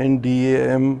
NDAM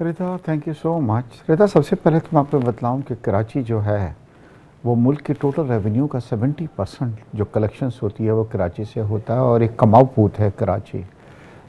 Raza thank you so much. Raza سب سے پہلے تو میں آپ کو بتلاؤں کہ کراچی جو ہے وہ ملک کے ٹوٹل ریونیو کا 70% جو کلیکشنز ہوتی ہے وہ کراچی سے ہوتا ہے اور ایک کماؤ پوت ہے کراچی.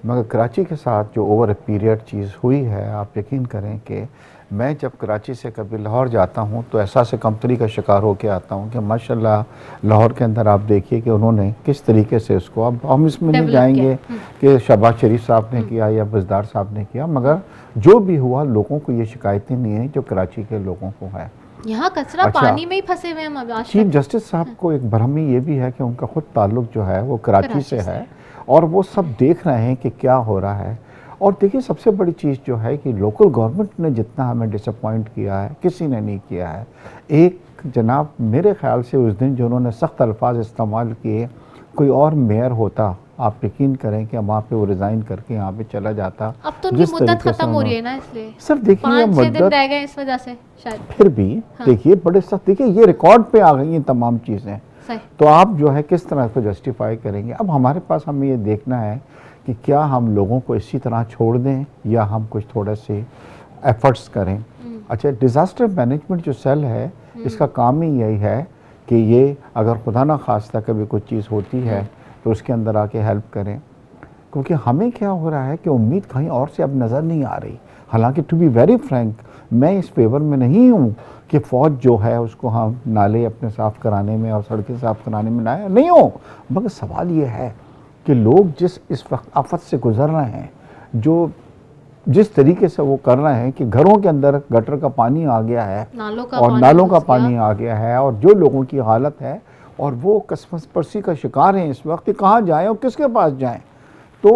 مگر کراچی کے ساتھ جو اوور اے پیریڈ چیز ہوئی ہے, آپ یقین کریں کہ میں جب کراچی سے کبھی لاہور جاتا ہوں تو احساس کمتری کا شکار ہو کے آتا ہوں کہ ماشاءاللہ لاہور کے اندر آپ دیکھیے کہ انہوں نے کس طریقے سے اس کو, اب ہم اس میں نہیں جائیں گے کہ شہباز شریف صاحب نے کیا یا بزدار صاحب نے کیا, مگر جو بھی ہوا لوگوں کو یہ شکایتیں نہیں ہیں جو کراچی کے لوگوں کو ہیں. یہاں کچرا پانی میں ہی پھنسے ہوئے ہیں اب. چیف جسٹس صاحب کو ایک برہمی یہ بھی ہے کہ ان کا خود تعلق جو ہے وہ کراچی سے ہے اور وہ سب دیکھ رہے ہیں کہ کیا ہو رہا ہے. اور دیکھیے سب سے بڑی چیز جو ہے کہ لوکل گورنمنٹ نے جتنا ہمیں ڈس اپوائنٹ کیا ہے کسی نے نہیں کیا ہے. ایک جناب میرے خیال سے اس دن جو انہوں نے سخت الفاظ استعمال کیے, کوئی اور میئر ہوتا آپ یقین کریں کہ وہاں پہ وہ ریزائن کر کے یہاں پہ چلا جاتا. اب تو ان کی مدت ختم ہو رہی ہے نا, اس لیے سر دیکھیے 5-6 دن رہ گئے اس وجہ سے شاید. پھر بھی دیکھیے بڑے سخت, دیکھیے یہ ریکارڈ پہ آ گئی ہیں تمام چیزیں, تو آپ جو ہے کس طرح کو جسٹیفائی کریں گے. اب ہمارے پاس ہمیں یہ دیکھنا ہے کہ کیا ہم لوگوں کو اسی طرح چھوڑ دیں یا ہم کچھ تھوڑے سے ایفرٹس کریں. اچھا, ڈیزاسٹر مینجمنٹ جو سیل ہے اس کا کام ہی یہی ہے کہ یہ اگر خدا نہ خواستہ کبھی کوئی چیز ہوتی ہے تو اس کے اندر آ کے ہیلپ کریں, کیونکہ ہمیں کیا ہو رہا ہے کہ امید کہیں اور سے اب نظر نہیں آ رہی. حالانکہ ٹو بی ویری فرینک میں اس فیور میں نہیں ہوں کہ فوج جو ہے اس کو ہم نالے اپنے صاف کرانے میں اور سڑکیں صاف کرانے میں نہیں ہوں, مگر سوال یہ ہے کہ لوگ اس وقت آفت سے گزر رہے ہیں, جو جس طریقے سے وہ کر رہے ہیں کہ گھروں کے اندر گٹر کا پانی آ گیا ہے اور نالوں کا پانی آ گیا ہے, اور جو لوگوں کی حالت ہے اور وہ قسمت پرسی کا شکار ہیں اس وقت, کہاں جائیں اور کس کے پاس جائیں. تو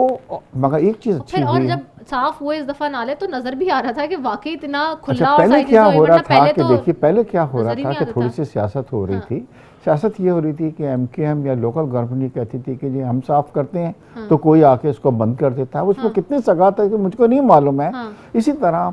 مگر ایک چیز اچھی اور ہوئی جب صاف ہوئے اس دفعہ نالے تو نظر بھی آ رہا تھا کہ واقعی اتنا کھلا. اچھا, اور پہلے کیا ہو رہا تھا کہ دیکھیے پہلے کیا ہو رہا تھا کہ تھوڑی سی سیاست ہو رہی تھی. سیاست یہ ہو رہی تھی کہ ایم کیو ایم یا لوکل گورنمنٹ یہ کہتی تھی کہ جی ہم صاف کرتے ہیں تو کوئی آ کے اس کو بند کر دیتا ہے. اس میں کتنی سگا تھا کہ مجھ کو نہیں معلوم ہے. اسی طرح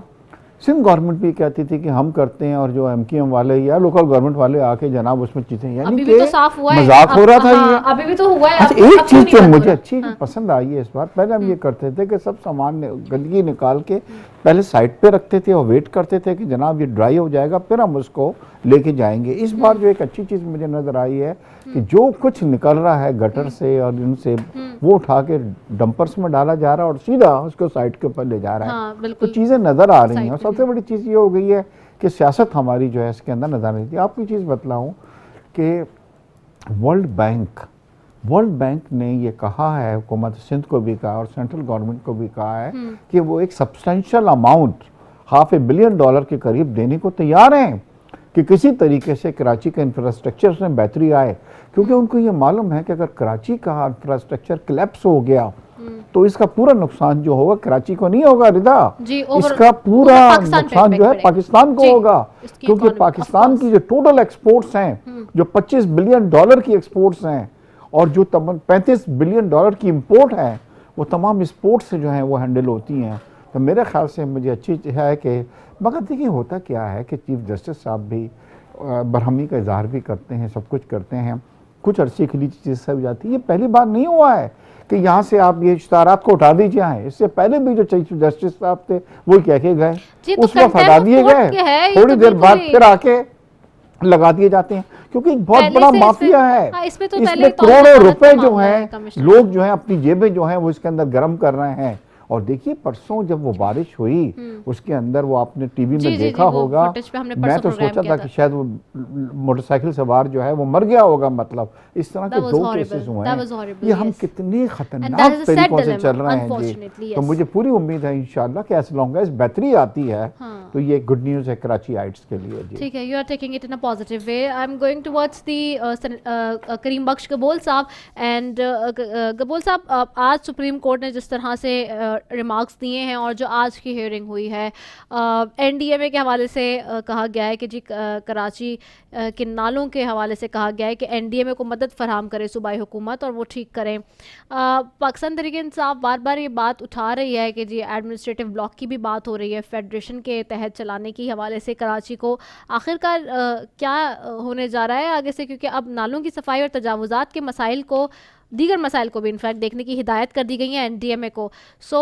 سندھ گورنمنٹ بھی کہتی تھی کہ ہم کرتے ہیں اور جو ایم کیو ایم والے یا لوکل گورنمنٹ والے آ کے جناب اس میں چیزیں, یعنی کہ مذاق ہو رہا تھا یہ. ابھی بھی تو ہوا ہے. اچھا, ایک چیز جو مجھے اچھی پسند آئی ہے اس بار, پہلے ہم یہ کرتے تھے کہ سب سامان گندگی نکال کے پہلے سائٹ پہ رکھتے تھے اور ویٹ کرتے تھے کہ جناب یہ ڈرائی ہو جائے گا پھر ہم اس کو لے کے جائیں گے. اس بار جو ایک اچھی چیز مجھے نظر آئی ہے کہ جو کچھ نکل رہا ہے گٹر سے اور ان سے وہ اٹھا کے ڈمپرس میں ڈالا جا رہا ہے اور سیدھا اس کو سائٹ کے اوپر لے جا رہا ہے. تو چیزیں نظر آ رہی ہیں, اور سب سے بڑی چیز یہ ہو گئی ہے کہ سیاست ہماری جو ہے اس کے اندر نظر نہیں تھی. آپ کو چیز بتلاؤں کہ ورلڈ بینک نے یہ کہا ہے, حکومت سندھ کو بھی کہا اور سینٹرل گورنمنٹ کو بھی کہا ہے کہ وہ ایک سبسٹینشل اماؤنٹ $500 بلین کے قریب دینے کو تیار ہیں کہ کسی طریقے سے کراچی کا انفراسٹرکچر میں بہتری آئے. کیونکہ ان کو یہ معلوم ہے کہ اگر کراچی کا انفراسٹرکچر کلیپس ہو گیا تو اس کا پورا نقصان جو ہوگا کراچی کو نہیں ہوگا رضا, اس کا پورا نقصان جو ہے پاکستان کو ہوگا. کیونکہ پاکستان کی جو ٹوٹل ایکسپورٹس ہیں جو $25 بلین کی ایکسپورٹس ہیں اور جو $35 بلین کی امپورٹ ہے, وہ تمام اسپورٹ سے جو ہیں وہ ہینڈل ہوتی ہیں. تو میرے خیال سے مجھے اچھی ہے کہ, مگر دیکھیے ہوتا کیا ہے کہ چیف جسٹس صاحب بھی برہمی کا اظہار بھی کرتے ہیں, سب کچھ کرتے ہیں, کچھ عرصے کے لیے چیز سب جاتی ہے. یہ پہلی بار نہیں ہوا ہے کہ یہاں سے آپ یہ اشتہارات کو اٹھا دیجیے ہیں. اس سے پہلے بھی جو چیف جسٹس صاحب تھے وہ کہہ کے گئے, اس وقت ہٹا دیے گئے, تھوڑی دیر بعد پھر آ کے لگا دیے جاتے ہیں. کیونکہ ایک بہت بڑا مافیا ہے, اس میں کروڑوں روپے جو ہیں لوگ جو ہیں اپنی جیبیں جو ہیں وہ اس کے اندر گرم کر رہے ہیں. اور دیکھیے پرسوں جب وہ بارش ہوئی اس کے اندر وہ آپ نے ٹی وی میں دیکھا ہوگا, میں تو سوچا تھا کہ شاید وہ موٹر سائیکل سوار جو ہے وہ مر گیا ہوگا. مطلب اس طرح کے 2 کیسز ہوئے ہیں. یہ ہم کتنی خطرناک طریقوں سے چل رہے ہیں جی. تو مجھے پوری امید ہے انشاءاللہ کہ ایس لانگ ایز بہتری آتی ہے تو یہ گڈ نیوز ہے کراچی آئٹس کے لیے. ٹھیک ہے, you are taking it in a positive way. I am going towards the Karim Bakhsh Gabol صاحب. اینڈ گبول صاحب, آج سپریم کورٹ نے جس طرح سے ریمارکس دیے ہیں اور جو آج کی ہیئرنگ ہوئی ہے, این ڈی ایم اے کے حوالے سے کہا گیا ہے کہ جی کراچی کے نالوں کے حوالے سے کہا گیا ہے کہ این ڈی ایم اے کو مدد فراہم کرے صوبائی حکومت اور وہ ٹھیک کریں. پاکستان تحریک انصاف بار بار یہ بات اٹھا رہی ہے کہ جی ایڈمنسٹریٹو بلاک کی بھی بات ہو رہی ہے فیڈریشن کے تحت چلانے کی حوالے سے کراچی کو. آخر کار کیا ہونے جا رہا ہے آگے سے, کیونکہ اب نالوں کی صفائی اور تجاوزات کے مسائل کو, دیگر مسائل کو بھی انفیکٹ دیکھنے کی ہدایت کر دی گئی ہیں این ڈی ایم اے کو. سو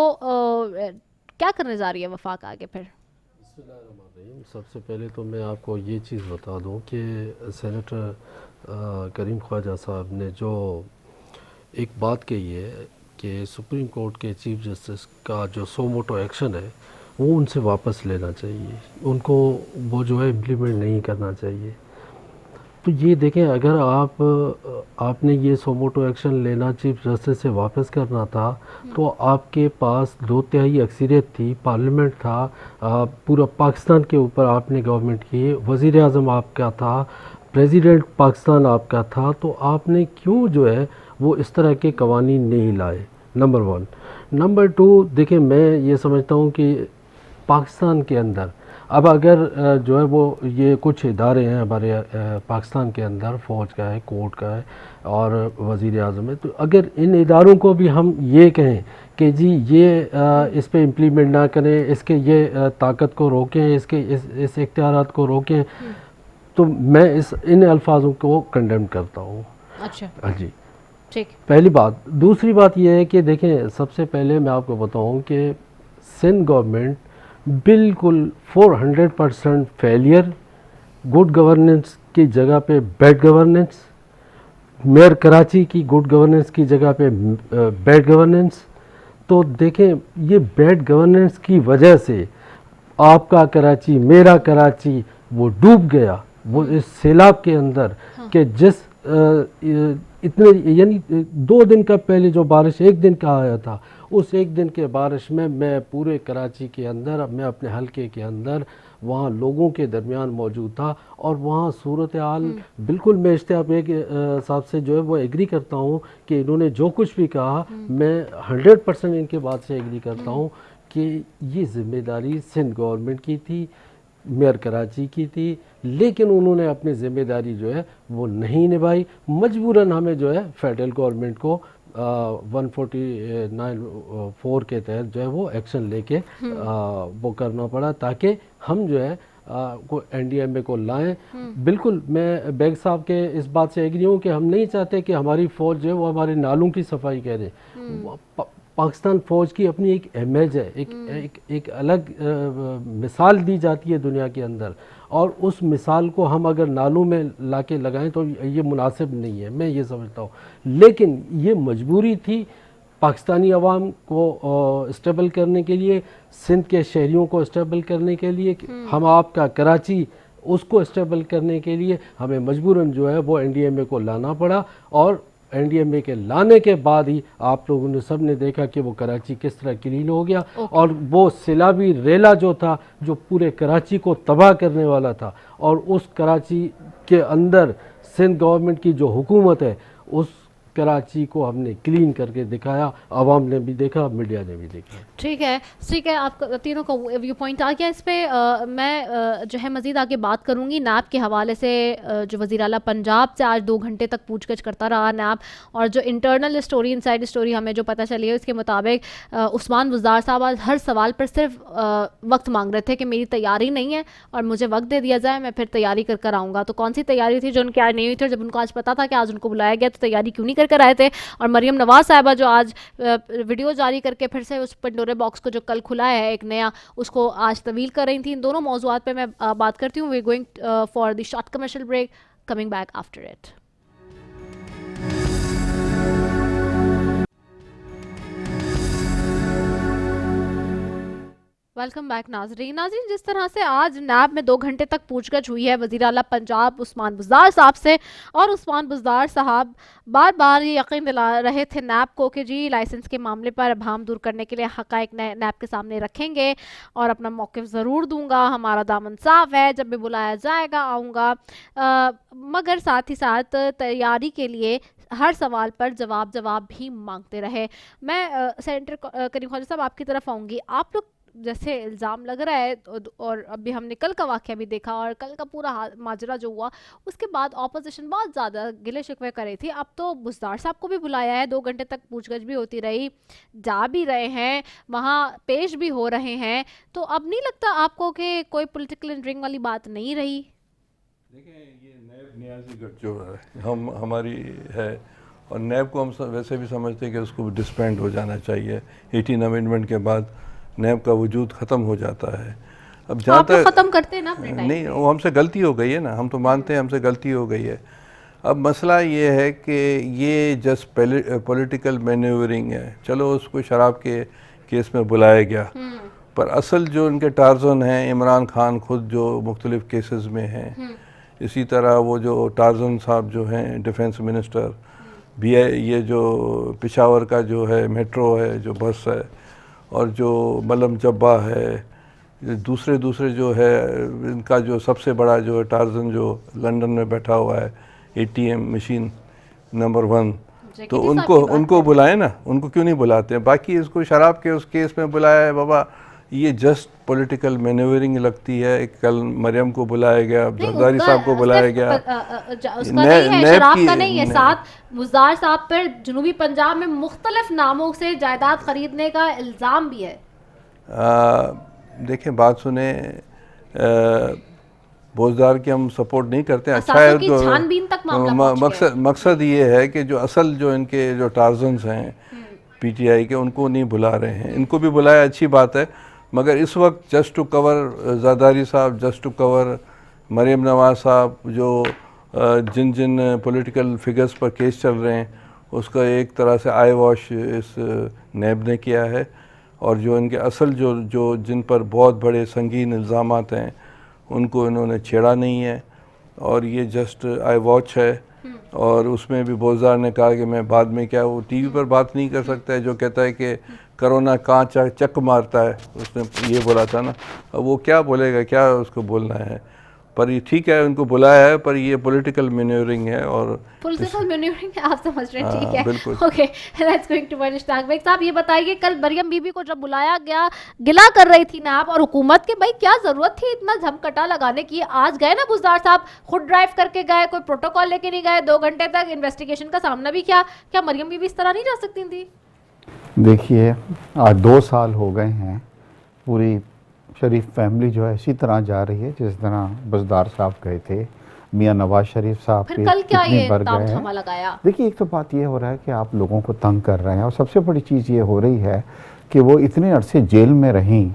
کیا کرنے جا رہی ہے وفاق آگے پھر؟ سب سے پہلے تو میں آپ کو یہ چیز بتا دوں کہ سینیٹر کریم خواجہ صاحب نے جو ایک بات کہی ہے کہ سپریم کورٹ کے چیف جسٹس کا جو سو موٹو ایکشن ہے وہ ان سے واپس لینا چاہیے، ان کو وہ جو ہے امپلیمنٹ نہیں کرنا چاہیے. تو یہ دیکھیں، اگر آپ نے یہ سو موٹو ایکشن لینا چیف جسٹس سے واپس کرنا تھا تو آپ کے پاس 2/3 اکثریت تھی، پارلیمنٹ تھا، پورا پاکستان کے اوپر آپ نے گورنمنٹ کی، وزیر اعظم آپ کا تھا، پریزیڈنٹ پاکستان آپ کا تھا، تو آپ نے کیوں جو ہے وہ اس طرح کے قوانین نہیں لائے؟ نمبر 1. نمبر 2، دیکھیں میں یہ سمجھتا ہوں کہ پاکستان کے اندر اب اگر جو ہے وہ یہ کچھ ادارے ہیں ہمارے پاکستان کے اندر، فوج کا ہے، کورٹ کا ہے اور وزیر اعظم ہے، تو اگر ان اداروں کو بھی ہم یہ کہیں کہ جی یہ اس پہ امپلیمنٹ نہ کریں، اس کے یہ طاقت کو روکیں، اس اختیارات کو روکیں، تو میں ان الفاظوں کو کنڈیم کرتا ہوں. اچھا جی ٹھیک. پہلی بات. دوسری بات یہ ہے کہ دیکھیں، سب سے پہلے میں آپ کو بتاؤں کہ سندھ گورنمنٹ بالکل 400% فیلئر، گڈ گورننس کی جگہ پہ بیڈ گورننس، میئر کراچی کی گڈ گورننس کی جگہ پہ بیڈ گورننس. تو دیکھیں یہ بیڈ گورننس کی وجہ سے آپ کا کراچی، میرا کراچی وہ ڈوب گیا وہ اس سیلاب کے اندر کہ جس اتنے یعنی 2 دن کا پہلے جو بارش 1 دن کا آیا تھا، اس 1 دن کے بارش میں پورے کراچی کے اندر، میں اپنے حلقے کے اندر وہاں لوگوں کے درمیان موجود تھا، اور وہاں صورتحال بالکل میں اشتیاق بیگ صاحب سے جو ہے وہ ایگری کرتا ہوں کہ انہوں نے جو کچھ بھی کہا، میں 100% ان کے بات سے ایگری کرتا ہوں کہ یہ ذمہ داری سندھ گورنمنٹ کی تھی، میئر کراچی کی تھی، لیکن انہوں نے اپنی ذمہ داری جو ہے وہ نہیں نبھائی. مجبوراً ہمیں جو ہے فیڈرل گورنمنٹ کو 149(4) کے تحت جو ہے وہ ایکشن لے کے وہ کرنا پڑا تاکہ ہم جو ہے این ڈی ایم اے کو لائیں. بالکل میں بیگ صاحب کے اس بات سے ایگری ہوں کہ ہم نہیں چاہتے کہ ہماری فوج جو ہے وہ ہمارے نالوں کی صفائی کرے. پاکستان فوج کی اپنی ایک امیج ہے، ایک الگ مثال دی جاتی ہے دنیا کے اندر، اور اس مثال کو ہم اگر نالوں میں لا کے لگائیں تو یہ مناسب نہیں ہے، میں یہ سمجھتا ہوں. لیکن یہ مجبوری تھی پاکستانی عوام کو اسٹیبل کرنے کے لیے، سندھ کے شہریوں کو اسٹیبل کرنے کے لیے، ہم آپ کا کراچی اس کو اسٹیبل کرنے کے لیے ہمیں مجبوراً جو ہے وہ این ڈی ایم اے کو لانا پڑا. اور این ڈی ایم اے کے لانے کے بعد ہی آپ لوگوں نے سب نے دیکھا کہ وہ کراچی کس طرح کلین ہو گیا. اور وہ سیلابی ریلا جو تھا، جو پورے کراچی کو تباہ کرنے والا تھا، اور اس کراچی کے اندر سندھ گورنمنٹ کی جو حکومت ہے، اس کراچی کو ہم نے کلین کر کے دکھایا. عوام نے بھی دیکھا، میڈیا نے بھی دیکھا. ٹھیک ہے، آپ تینوں کا ویو پوائنٹ آ گیا. اس پہ میں جو ہے مزید آگے بات کروں گی. نیب کے حوالے سے جو وزیر اعلیٰ پنجاب سے آج 2 گھنٹے تک پوچھ گچھ کرتا رہا نیب، اور جو انٹرنل اسٹوری، انسائڈ اسٹوری ہمیں جو پتہ چلی ہے اس کے مطابق عثمان بزدار صاحب آج ہر سوال پر صرف وقت مانگ رہے تھے کہ میری تیاری نہیں ہے اور مجھے وقت دے دیا جائے، میں پھر تیاری کر آؤں گا. تو کون سی تیاری تھی جو ان کی آج نہیں ہوئی تھی؟ اور جب ان کو آج پتا تھا کہ آج ان کو بلایا گیا تو تیاری کیوں نہیں کر آئے تھے؟ اور مریم نواز صاحبہ جو آج ویڈیو جاری کر کے پھر سے اس پنڈورے باکس کو جو کل کھلا ہے ایک نیا، اس کو آج طویل کر رہی تھیں. ان دونوں موضوعات پہ میں بات کرتی ہوں. We going for the short commercial break, coming back after it. Welcome back ناظرین. جس طرح سے آج نیب میں 2 گھنٹے تک پوچھ گچھ ہوئی ہے وزیر اعلیٰ پنجاب عثمان بزدار صاحب سے، اور عثمان بزدار صاحب بار بار یہ یقین دلا رہے تھے نیب کو کہ جی لائسنس کے معاملے پر ابہام دور کرنے کے لیے حقائق نیب کے سامنے رکھیں گے اور اپنا موقف ضرور دوں گا، ہمارا دامن صاف ہے، جب بھی بلایا جائے گا آؤں گا. مگر ساتھ ہی ساتھ تیاری کے لیے ہر سوال پر جواب بھی مانگتے رہے. میں سینیٹر کریم خواجہ صاحب آپ کی طرف آؤں گی. آپ لوگ جیسے الزام لگ رہا ہے، اور ابھی ہم نے کل کا واقعہ بھی دیکھا اور کل کا پورا ماجرا جو ہوا اس کے بعد اپوزیشن بہت زیادہ گلے شکوے کر رہی تھی. اب تو بزدار صاحب کو بھی بلایا ہے، 2 گھنٹے تک پوچھ گچھ بھی ہوتی رہی، جا بھی رہے ہیں وہاں، پیش بھی ہو رہے ہیں. تو اب نہیں لگتا آپ کو کہ کوئی پولیٹیکل انٹرنگ والی بات نہیں رہی؟ دیکھیں یہ نیب نیازی گٹھ جو ہماری ہے، اور نیب کو ہم ویسے بھی سمجھتے ہیں کہ اس کو ڈسبینڈ ہو جانا چاہیے. 18 امینڈمنٹ کے بعد نیب کا وجود ختم ہو جاتا ہے. اب جہاں آپ لوگ تک ختم کرتے ہیں نا اپنے ٹائم نہیں، وہ ہم سے غلطی ہو گئی ہے نا، ہم تو مانتے ہیں ہم سے غلطی ہو گئی ہے. اب مسئلہ یہ ہے کہ یہ جسٹ پولیٹیکل مینیورنگ ہے. چلو اس کو شراب کے کیس میں بلایا گیا، پر اصل جو ان کے ٹارزن ہیں عمران خان خود جو مختلف کیسز میں ہیں، اسی طرح وہ جو ٹارزن صاحب جو ہیں ڈیفنس منسٹر، یہ جو پشاور کا جو ہے میٹرو ہے جو بس ہے، اور جو ملم جبا ہے، دوسرے جو ہے ان کا جو سب سے بڑا جو ہے ٹارزن جو لنڈن میں بیٹھا ہوا ہے ATM مشین نمبر 1، تو ان کو بلائیں نا، ان کو کیوں نہیں بلاتے ہیں؟ باقی اس کو شراب کے اس کیس میں بلایا ہے بابا، یہ جسٹ پولیٹیکل مینیورنگ لگتی ہے. کل مریم کو بلایا گیا، زرداری صاحب کو بلایا گیا. اس کا نہیں ہے، شراب کا نہیں ہے، ساتھ بزدار صاحب پر جنوبی پنجاب میں مختلف ناموں سے جائیداد خریدنے کا الزام بھی ہے. دیکھیں بات سنیں، بوزدار کی ہم سپورٹ نہیں کرتے ہیں. اچھا ہے چھانبین تک معاملہ مقصد یہ ہے کہ جو اصل جو ان کے جو ٹارزنز ہیں PTI کے، ان کو نہیں بلا رہے ہیں. ان کو بھی بلایا، اچھی بات ہے، مگر اس وقت جسٹ ٹو کور زرداری صاحب، just to cover Maryam Nawaz صاحب، جو جن پولیٹیکل فگرز پر کیس چل رہے ہیں، اس کا ایک طرح سے آئی واش اس نیب نے کیا ہے. اور جو ان کے اصل جو جن پر بہت بڑے سنگین الزامات ہیں، ان کو انہوں نے چھیڑا نہیں ہے، اور یہ جسٹ آئی واچ ہے. اور اس میں بھی بوزدار نے کہا کہ میں بعد میں کیا، وہ ٹی وی پر بات نہیں کر سکتا ہے، جو کہتا ہے کہ کرونا کہاں چک مارتا ہے، اس نے یہ بولا تھا نا. اب وہ کیا بولے گا، کیا اس کو بولنا ہے؟ پر یہ ٹھیک ہے، ان کو بلایا ہے، پر یہ پولیٹیکل مینیورنگ ہے. اور پولیٹیکل مینیورنگ آپ سمجھ رہے ہیں، ٹھیک ہے، بالکل. Okay, let's going to Ishtiaq Baig صاحب. یہ بتائیے کل مریم بی بی کو جب بلایا گیا، گلا کر رہی تھی نیب اور حکومت کے، بھائی کیا ضرورت تھی اتنا جھمکٹا لگانے کی؟ آج گئے نا بزدار صاحب، خود ڈرائیو کر کے گئے، کوئی پروٹوکال لے کے نہیں گئے، 2 گھنٹے تک انویسٹیگیشن کا سامنا بھی کیا. کیا مریم بی بی اس طرح نہیں جا سکتی تھی؟ دیکھیے آج 2 سال ہو گئے ہیں، پوری شریف فیملی جو ہے اسی طرح جا رہی ہے جس طرح بزدار صاحب گئے تھے. میاں نواز شریف صاحب پھر کل کیا کتنے یہ بر تام گئے جھاما ہیں. لگایا؟ دیکھیے ایک تو بات یہ ہو رہا ہے کہ آپ لوگوں کو تنگ کر رہے ہیں، اور سب سے بڑی چیز یہ ہو رہی ہے کہ وہ اتنے عرصے جیل میں رہیں.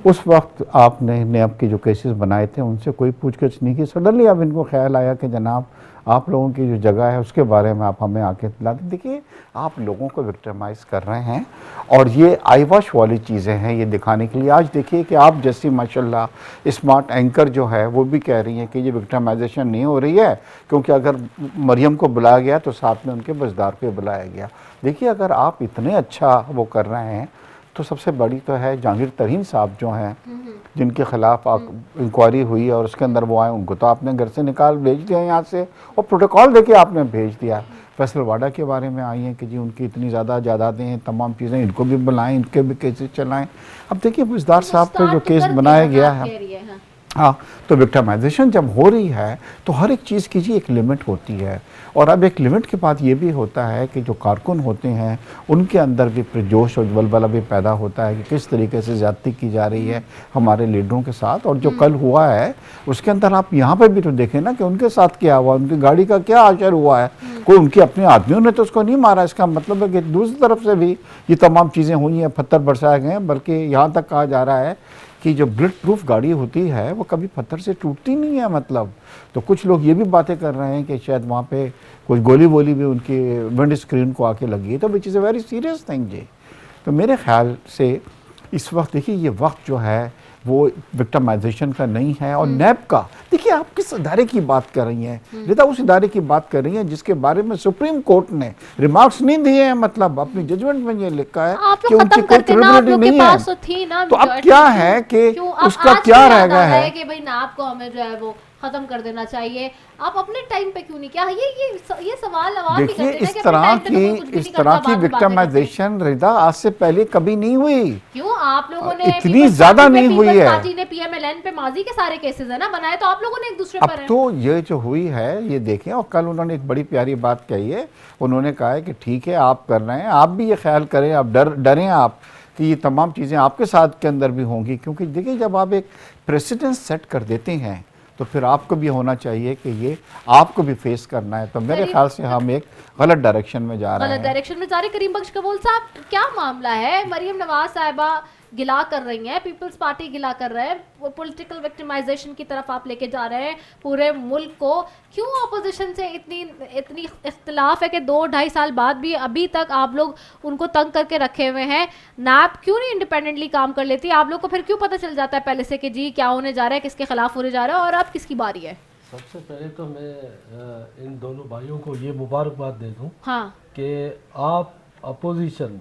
اس وقت آپ نے نیب کے جو کیسز بنائے تھے ان سے کوئی پوچھ گچھ نہیں کی. سڈنلی اب ان کو خیال آیا کہ جناب آپ لوگوں کی جو جگہ ہے اس کے بارے میں آپ ہمیں آ کے دلا دیں. دیکھیے آپ لوگوں کو وکٹمائز کر رہے ہیں، اور یہ آئی واش والی چیزیں ہیں یہ دکھانے کے لیے. آج دیکھیے کہ آپ جیسی ماشاءاللہ اسمارٹ اینکر جو ہے وہ بھی کہہ رہی ہیں کہ یہ وکٹمائزیشن نہیں ہو رہی ہے، کیونکہ اگر مریم کو بلایا گیا تو ساتھ میں ان کے بزدار کو بلایا گیا. دیکھیے اگر آپ اتنے اچھا وہ کر رہے ہیں تو سب سے بڑی تو ہے جہانگیر ترین صاحب جو ہیں، جن کے خلاف انکوائری ہوئی اور اس کے اندر وہ آئے، ان کو تو آپ نے گھر سے نکال بھیج دیا یہاں سے، اور پروٹوکال دے کے آپ نے بھیج دیا. فیصل واڈا کے بارے میں آئی ہیں کہ جی ان کی اتنی زیادہ جائیدادیں ہیں، تمام چیزیں، ان کو بھی بلائیں، ان کے بھی کیسز چلائیں. اب دیکھیے بزدار صاحب پہ جو کیس بنایا گیا ہے، ہاں، تو وکٹمائزیشن جب ہو رہی ہے تو ہر ایک چیز کی جی ایک لمٹ ہوتی ہے. اور اب ایک لمٹ کے بعد یہ بھی ہوتا ہے کہ جو کارکن ہوتے ہیں ان کے اندر بھی جوش اور ولولہ بھی پیدا ہوتا ہے کہ کس طریقے سے زیادتی کی جا رہی ہے ہمارے لیڈروں کے ساتھ. اور جو کل ہوا ہے اس کے اندر آپ یہاں پہ بھی تو دیکھیں نا کہ ان کے ساتھ کیا ہوا، ان کی گاڑی کا کیا اشر ہوا ہے. کوئی ان کے اپنے آدمیوں نے تو اس کو نہیں مارا. اس کا مطلب ہے کہ دوسری طرف سے بھی یہ تمام چیزیں ہوئی ہیں، پتھر برسائے گئے ہیں، بلکہ یہاں تک کہا جا رہا ہے کہ جو بلٹ پروف گاڑی ہوتی ہے وہ کبھی پتھر سے ٹوٹتی نہیں ہے. مطلب تو کچھ لوگ یہ بھی باتیں کر رہے ہیں کہ شاید وہاں پہ کچھ گولی وولی بھی ان کی ونڈ اسکرین کو آ کے لگی ہے، تو وچ از اے ویری سیریس تھنگ جی. تو میرے خیال سے اس وقت دیکھیے یہ وقت جو ہے وہ وکٹمائزیشن کا نہیں ہے. اور نیب کا دیکھیے آپ کس ادارے کی بات کر رہی ہیں رضا، اس ادارے کی بات کر رہی ہیں جس کے بارے میں سپریم کورٹ نے ریمارکس نہیں دیے ہیں. مطلب اپنی ججمنٹ میں یہ لکھا ہے کہ ان کی کوئی کریڈیبلٹی نہیں ہے. تو اب کیا ہے کہ اس کا کیا رہ گیا ہے کہ بھئی نیب کو ہمیں جو ہے وہ ختم کر دینا چاہیے. آپ اپنے ٹائم پہ کیوں نہیں کیا؟ یہ سوال عوام بھی کرتے ہیں کہ اس طرح کی وکٹمائزیشن رضا آج سے پہلے کبھی نہیں ہوئی. کیوں آپ لوگوں نے اتنی زیادہ نہیں ہوئی ہے. پارٹی نے پی ایم ایل این پہ ماضی کے سارے کیسز ہیں نا بنائے، تو آپ لوگوں نے ایک دوسرے پر ہیں. اب تو یہ جو ہوئی ہے یہ دیکھیں. اور کل انہوں نے ایک بڑی پیاری بات کہی ہے. انہوں نے کہا ہے کہ ٹھیک ہے آپ کر رہے ہیں، آپ بھی یہ خیال کریں، آپ ڈریں آپ کہ یہ تمام چیزیں آپ کے ساتھ کے اندر بھی ہوں گی. کیونکہ دیکھیں جب آپ ایک پریسیڈنٹ سیٹ کر دیتے ہیں تو پھر آپ کو بھی ہونا چاہیے کہ یہ آپ کو بھی فیس کرنا ہے. تو میرے خیال سے ہم ایک غلط ڈائریکشن میں جا رہے ہیں. غلط ڈائریکشن میں جا رہے. کریم بخش قبول صاحب کیا معاملہ ہے؟ مریم نواز صاحبہ گلا کر رہی ہیں, پیپلز پارٹی گلا کر رہے ہیں, وہ پولیٹیکل وکٹمائزیشن کی طرف آپ لے کے جا رہے ہیں پورے ملک کو. کیوں اپوزیشن سے اتنی اختلاف ہے کہ 2-2.5 سال بعد بھی ابھی تک آپ لوگ ان کو تنگ کر کے رکھے ہوئے ہیں؟ نیب کیوں نہیں انڈیپینڈنٹلی کام کر لیتی؟ آپ لوگ کو پھر کیوں پتہ چل جاتا ہے پہلے سے کہ جی کیا ہونے جا رہا ہے, کس کے خلاف ہونے جا رہا ہے, اور اب کس کی باری ہے؟ سب سے پہلے تو میں ان دونوں بھائیوں کو یہ مبارکباد دے دوں ہاں کہ آپ اپوزیشن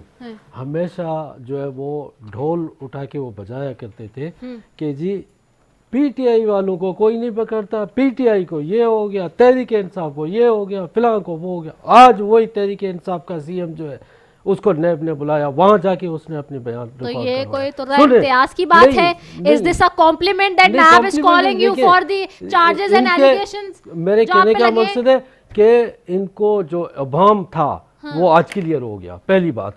ہمیشہ جو ہے وہ ڈھول اٹھا کے وہ بجایا کرتے تھے کہ جی پی ٹی آئی والوں کو کوئی نہیں پکڑتا, پی ٹی آئی کو یہ ہو گیا, تحریک انصاف کو یہ ہو گیا, فلاں کو وہ ہو گیا. آج وہی تحریک انصاف کا سی ایم جو ہے اس کو نیب نے بلایا, وہاں جا کے اس نے اپنے بیان تو یہ کوئی تو امتیاز کی بات ہے؟ Is this a compliment that NAB is calling you for the charges and allegations? میرے کہنے کا مقصد ہے کہ ان کو جو ابہام تھا وہ آج کلیئر ہو گیا. پہلی بات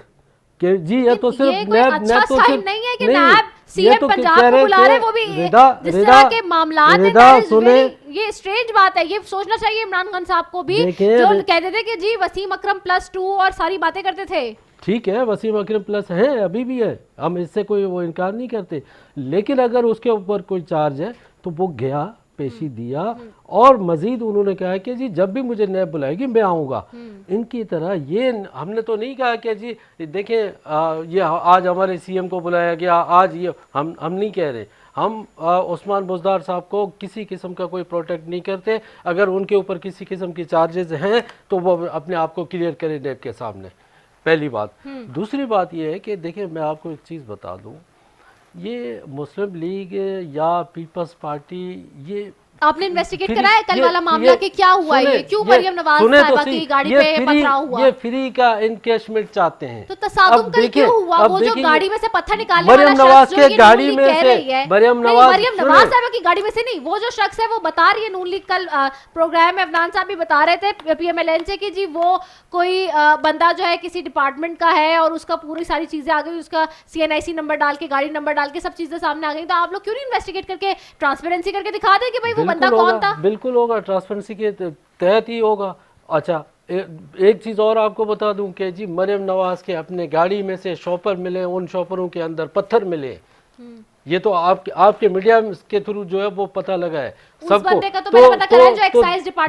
کہ جی یہ تو صرف اچھا سائن نہیں ہے کہ نیب سی ایم پنجاب کو بلا رہے, وہ بھی جس طرح کے معاملات ہیں. یہ اسٹرینج بات ہے, یہ سوچنا چاہیے عمران خان صاحب کو بھی, جو کہتے تھے کہ جی وسیم اکرم +2 اور ساری باتیں کرتے تھے. ٹھیک ہے, وسیم اکرم پلس ہے, ابھی بھی ہے, ہم اس سے کوئی وہ انکار نہیں کرتے, لیکن اگر اس کے اوپر کوئی چارج ہے تو وہ گیا, پیشی دیا, اور مزید انہوں نے کہا کہ جی جب بھی مجھے نیب بلائے گی میں آؤں گا. ان کی طرح یہ ہم نے تو نہیں کہا کہ جی دیکھیں یہ آج ہمارے سی ایم کو بلایا گیا, آج یہ ہم نہیں کہہ رہے. ہم عثمان بزدار صاحب کو کسی قسم کا کوئی پروٹیکٹ نہیں کرتے. اگر ان کے اوپر کسی قسم کی چارجز ہیں تو وہ اپنے آپ کو کلیئر کرے نیب کے سامنے, پہلی بات. دوسری بات یہ ہے کہ دیکھیں میں آپ کو ایک چیز بتا دوں, یہ مسلم لیگ یا پیپلز پارٹی, یہ آپ نے انویسٹیگیٹ کرا ہے کل والا معاملہ کہ کیا ہوا ہے, کیوں مریم نواز صاحبہ کی گاڑی پہ پتھراؤ ہوا؟ یہ فری کا انکیشمنٹ چاہتے ہیں. تو تصادم کل کیوں ہوا؟ وہ جو گاڑی میں سے پتھر نکالنے مریم والا نواز شخص کے گاڑی میں سے, مریم نواز صاحبہ کی گاڑی میں سے نہیں, وہ جو شخص ہے وہ بتا رہی ہے, نون لیگ کل پروگرام میں عدنان صاحب بھی بتا رہے تھے پی ایم ایل این سے کہ جی وہ کوئی بندہ جو ہے کسی ڈپارٹمنٹ کا ہے اور اس کا پوری ساری چیزیں آ گئی, اس کا CNIC نمبر ڈال کے, گاڑی نمبر ڈال کے سب چیزیں سامنے آ گئی. تو آپ لوگ کیوں نہیں انویسٹیگیٹ کر کے ٹرانسپیرنسی کر کے دکھا دیں کہ بھائی وہ بندہ کون تھا؟ بالکل ہوگا, ٹرانسپیرنسی کے تحت ہی ہوگا. اچھا ایک چیز اور آپ کو بتا دوں کہ جی مریم نواز کے اپنے گاڑی میں سے شاپر ملے, ان شاپروں کے اندر پتھر ملے, یہ تو آپ کے میڈیا کے تھرو جو ہے وہ پتہ لگا ہے سب کو.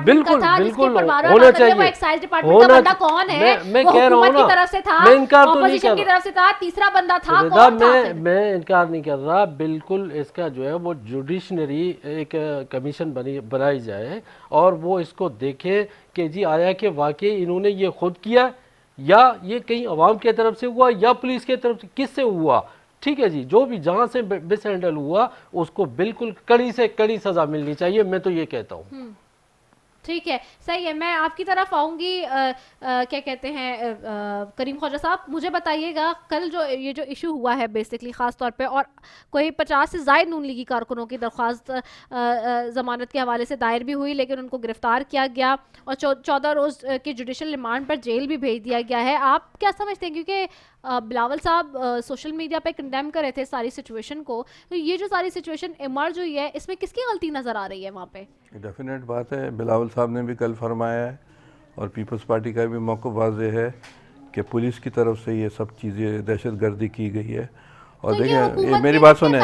بالکل بالکل ہونا چاہیے, ہونا میں کہہ رہا ہوں نا, میں انکار تو نہیں کر رہا, تیسرا بندہ تھا, میں انکار نہیں کر رہا. بالکل اس کا جو ہے وہ جوڈیشنری ایک کمیشن بنائی جائے اور وہ اس کو دیکھے کہ جی آیا کہ واقعی انہوں نے یہ خود کیا یا یہ کہیں عوام کی طرف سے ہوا یا پولیس کی طرف سے, کس سے ہوا. ٹھیک ہے جی, جو بھی جہاں سے مس ہینڈل ہوا اس کو بالکل کڑی سے کڑی سزا ملنی چاہیے, میں تو یہ کہتا ہوں. ٹھیک ہے, صحیح ہے. میں آپ کی طرف آؤں گی, کیا کہتے ہیں کریم خواجہ صاحب, مجھے بتائیے گا کل جو یہ جو ایشو ہوا ہے بیسکلی خاص طور پہ, اور کوئی 50 سے زائد نون لیگی کارکنوں کی درخواست ضمانت کے حوالے سے دائر بھی ہوئی, لیکن ان کو گرفتار کیا گیا اور 14 روز کی جوڈیشل ریمانڈ پر جیل بھی بھیج دیا گیا ہے. آپ کیا سمجھتے ہیں, کیونکہ بلاول صاحب سوشل میڈیا پہ کنڈیم کر رہے تھے ساری سچویشن کو, تو یہ جو ساری سچویشن ایمرج ہوئی ہے اس میں کس کی غلطی نظر آ رہی ہے وہاں پہ؟ ڈیفینیٹ بات ہے, بلاول صاحب نے بھی کل فرمایا ہے اور پیپلز پارٹی کا بھی موقف واضح ہے کہ پولیس کی طرف سے یہ سب چیزیں دہشت گردی کی گئی ہے. اور دیکھیں میری بات سنیں,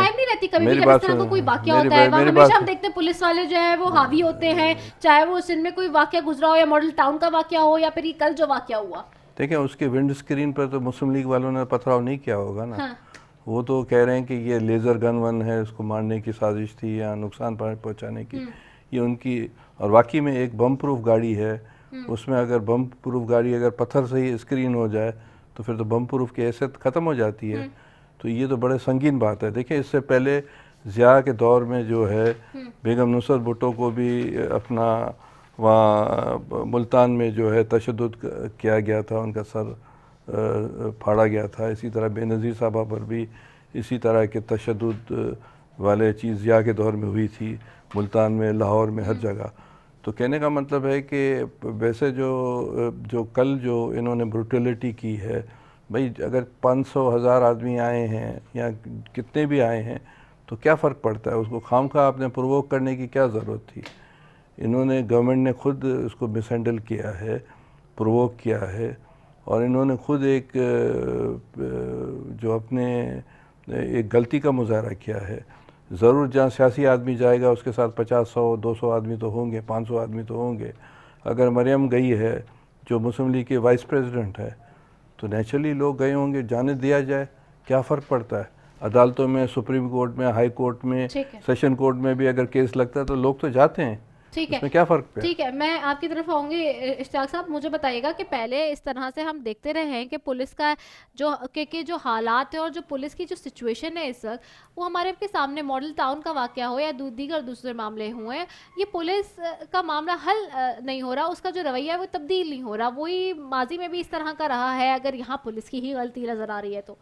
میری بات سنیں, کوئی واقعہ ہوتا ہے ہمیشہ ہم دیکھتے ہیں پولیس والے جو ہے وہ حاوی ہوتے ہیں, چاہے وہ سندھ میں کوئی واقعہ گزرا ہو یا ماڈل ٹاؤن کا واقعہ ہو یا پھر کل جو واقعہ ہوا. دیکھیں اس کے ونڈ اسکرین پر تو مسلم لیگ والوں نے پتھراؤ نہیں کیا ہوگا نا, وہ تو کہہ رہے ہیں کہ یہ لیزر گن ون ہے, اس کو مارنے کی سازش تھی یا نقصان پہنچانے کی, یہ ان کی. اور واقعی میں ایک بم پروف گاڑی ہے, اس میں اگر بم پروف گاڑی اگر پتھر سے ہی اسکرین ہو جائے تو پھر تو بم پروف کی حیثیت ختم ہو جاتی ہے. تو یہ تو بڑے سنگین بات ہے. دیکھیں اس سے پہلے ضیاء کے دور میں جو ہے بیگم نصرت بھٹو کو بھی اپنا وہاں ملتان میں جو ہے تشدد کیا گیا تھا, ان کا سر پھاڑا گیا تھا. اسی طرح بے نظیر صاحبہ پر بھی اسی طرح کے تشدد والے چیز ضیاء کے دور میں ہوئی تھی, ملتان میں, لاہور میں, ہر جگہ. تو کہنے کا مطلب ہے کہ ویسے جو کل جو انہوں نے بروٹیلٹی کی ہے, بھائی اگر 500,000 آدمی آئے ہیں یا کتنے بھی آئے ہیں تو کیا فرق پڑتا ہے, اس کو خام خواہ آپ نے پرووک کرنے کی کیا ضرورت تھی. انہوں نے گورنمنٹ نے خود اس کو مس ہینڈل کیا ہے, پرووک کیا ہے, اور انہوں نے خود ایک جو اپنے ایک غلطی کا مظاہرہ کیا ہے. ضرور جہاں سیاسی آدمی جائے گا اس کے ساتھ 50 100 200 آدمی تو ہوں گے, 500 آدمی تو ہوں گے. اگر مریم گئی ہے جو مسلم لیگ کے وائس پریزیڈنٹ ہے تو نیچرلی لوگ گئے ہوں گے, جانے دیا جائے, کیا فرق پڑتا ہے. عدالتوں میں, سپریم کورٹ میں, ہائی کورٹ میں, سیشن کورٹ میں بھی اگر کیس لگتا ہے تو لوگ تو جاتے ہیں. ٹھیک ہے, اس میں کیا فرق پڑا؟ ٹھیک ہے, میں آپ کی طرف آؤں گی. اشتیاق صاحب مجھے بتائیے گا کہ پہلے اس طرح سے ہم دیکھتے رہے ہیں کہ پولیس کا جو حالات ہے اور جو پولیس کی جو سچویشن ہے اس وقت, وہ ہمارے آپ کے سامنے ماڈل ٹاؤن کا واقعہ ہو یا دیگر دوسرے معاملے ہوئے, یہ پولیس کا معاملہ حل نہیں ہو رہا, اس کا جو رویہ ہے وہ تبدیل نہیں ہو رہا, وہی ماضی میں بھی اس طرح کا رہا ہے. اگر یہاں پولیس کی ہی غلطی نظر آ رہی ہے تو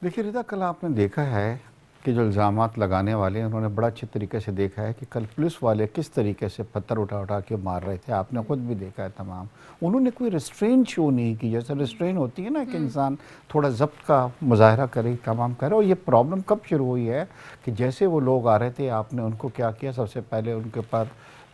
دیکھیے رضا, کل آپ نے دیکھا ہے کہ جو الزامات لگانے والے ہیں انہوں نے بڑا اچھے طریقے سے دیکھا ہے کہ کل پولیس والے کس طریقے سے پتھر اٹھا کے مار رہے تھے. آپ نے خود بھی دیکھا ہے تمام. انہوں نے کوئی ریسٹرین شو نہیں کی, جیسے ریسٹرین ہوتی ہے نا کہ انسان تھوڑا ضبط کا مظاہرہ کرے, تمام کرے. اور یہ پرابلم کب شروع ہوئی ہے کہ جیسے وہ لوگ آ رہے تھے آپ نے ان کو کیا کیا, سب سے پہلے ان کے پر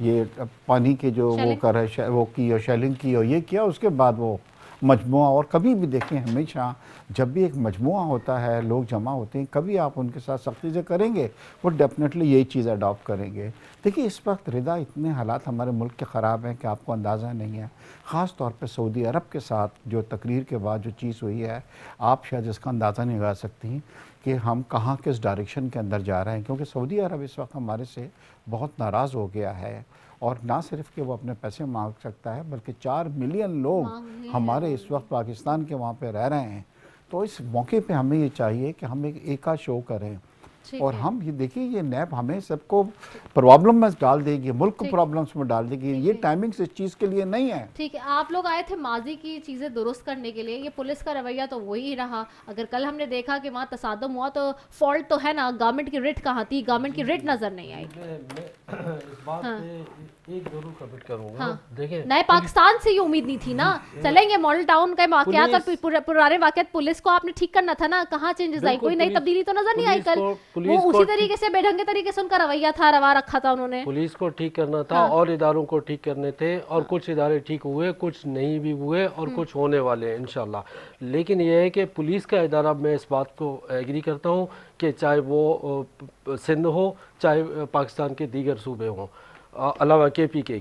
یہ پانی کے جو وہ کر رہے وہ کی اور شیلنگ کی اور یہ کیا, اس کے بعد وہ مجموعہ. اور کبھی بھی دیکھیں ہمیشہ جب بھی ایک مجموعہ ہوتا ہے, لوگ جمع ہوتے ہیں, کبھی آپ ان کے ساتھ سختی سے کریں گے وہ ڈیفینیٹلی یہی چیز اڈاپٹ کریں گے. دیکھیے اس وقت رضا اتنے حالات ہمارے ملک کے خراب ہیں کہ آپ کو اندازہ نہیں ہے. خاص طور پہ سعودی عرب کے ساتھ جو تقریر کے بعد جو چیز ہوئی ہے, آپ شاید اس کا اندازہ نہیں لگا سکتی کہ ہم کہاں کس ڈائریکشن کے اندر جا رہے ہیں. کیونکہ سعودی عرب اس وقت ہمارے سے بہت ناراض ہو گیا ہے, اور نہ صرف کہ وہ اپنے پیسے مانگ سکتا ہے بلکہ 4 ملین لوگ ہمارے اس وقت پاکستان کے وہاں پہ رہ رہے ہیں. تو اس موقع پہ ہمیں یہ چاہیے کہ ہم ایک شو کریں, اور ہم یہ دیکھیں یہ نیب ہمیں سب کو پرابلم میں ڈال دے گی, ملک کو پرابلمس میں ڈال دے گی. یہ ٹائمنگ اس چیز کے لیے نہیں ہے. ٹھیک ہے, آپ لوگ آئے تھے ماضی کی چیزیں درست کرنے کے لیے, یہ پولیس کا رویہ تو وہی رہا. اگر کل ہم نے دیکھا کہ وہاں تصادم ہوا تو فالٹ تو ہے نا, گورنمنٹ کی ریٹ کہاں تھی, گورنمنٹ کی ریٹ نظر نہیں آئی. اس بات پہ ایک ضرور کمنٹ کروں گا. دیکھیں نئے پاکستان سے یہ امید نہیں تھی نا. چلیں گے ماڈل ٹاؤن کے واقعات اور پرانے واقعات پولیس کو آپ نے ٹھیک کرنا تھا نا, کہاں چینجز آئی, کوئی نئی تبدیلی تو نظر نہیں آئی. کل وہ اسی طریقے سے بے ڈھنگے طریقے سے ان کا رویہ تھا, روا رکھا تھا انہوں نے. پولیس کو ٹھیک کرنا تھا اور اداروں کو ٹھیک کرنے تھے, اور کچھ ادارے ٹھیک ہوئے, کچھ نہیں بھی ہوئے, اور کچھ ہونے والے ہیں انشاءاللہ. لیکن یہ ہے کہ پولیس کا ادارہ, میں اس بات کو ایگری کرتا ہوں کہ چاہے وہ سندھ ہو چاہے پاکستان کے دیگر صوبے ہوں علاوہ کے پی کے,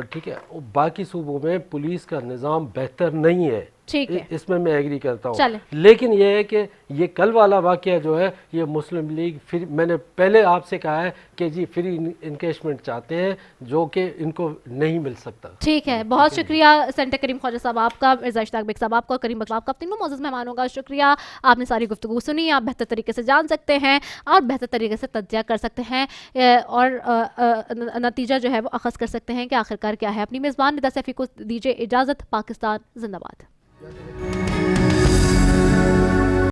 ٹھیک ہے, باقی صوبوں میں پولیس کا نظام بہتر نہیں ہے. اس میں ایگری کرتا ہوں. لیکن یہ ہے کہ یہ کل والا واقعہ جو ہے یہ مسلم لیگ, پھر میں نے پہلے آپ سے کہا ہے کہ جی فری انکیشمنٹ چاہتے ہیں جو کہ ان کو نہیں مل سکتا. ٹھیک ہے, بہت شکریہ سینٹر کریم خواجہ صاحب آپ کا, مرزا اشتیاق بیگ صاحب آپ کا, کریم بخش صاحب کا, تینوں معزز مہمانوں کا شکریہ. آپ نے ساری گفتگو سنی, آپ بہتر طریقے سے جان سکتے ہیں اور بہتر طریقے سے تجزیہ کر سکتے ہیں, اور نتیجہ جو ہے وہ اخذ کر سکتے ہیں کہ آخرکار کیا ہے. اپنی میزبان رضا سیفی کو دیجیے اجازت. پاکستان زندہ باد.